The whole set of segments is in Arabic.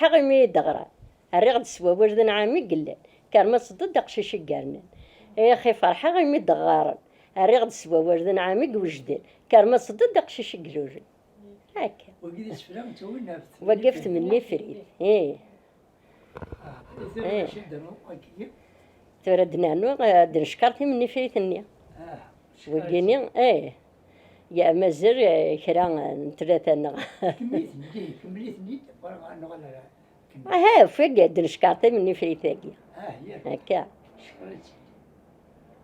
فرحة غمي دغرا الرغد سوا وجد عامي قلال كان ما صدد دقشيش قارنان يا أخي فرحة غمي دغارا الرغد سوا وجد عامي وجدان كان ما صدد دقشيش قلوجي هكا وقفت مني فريد ايه تردنا نو دنشكرتي مني فريد النية وقيني ايه يا مازال كرا ثلاثة نغ ها فيك دنشكرتي مني فريد ثاقية هكا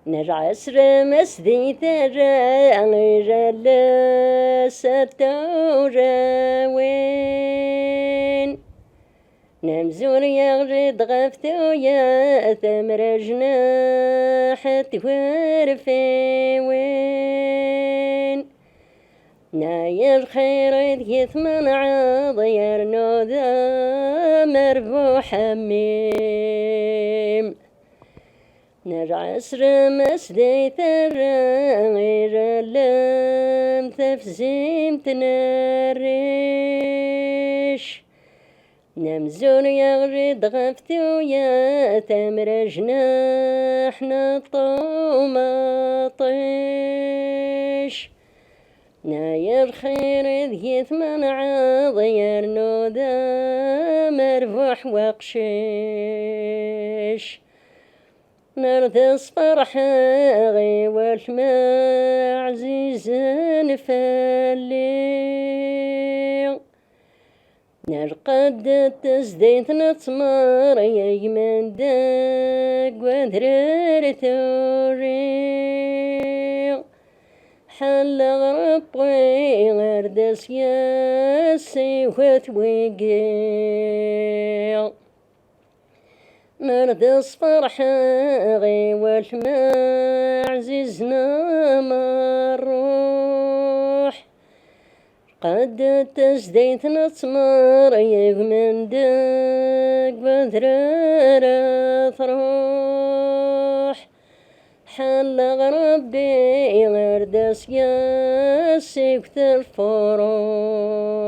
نرجع سرم سدي ترى غير ستورا وين نمزور يغرد غفتو يا ثمر جناح تورفي وين ناير خير يثمن عضير نوذا مربوح ميم نرجع سرم سدي ترى غير لم تفزيم تنريش نمزون يغرد غفتو يا تمر جناح نطوماطيش ناير خير يثمن عضير نوذا مربوح وقشيش نرث فرحة غي والماء عزيزا فالي نرقد تزديت نتمر يا يمن داق وذرر ثوري حل غربي غردس ياسي وثويقي نرث فرحة غي والماء عزيزنا مروح قد تزديت نتمر يغمن داق بذرارة تروح حل غربي غردس ياسي وث الفروح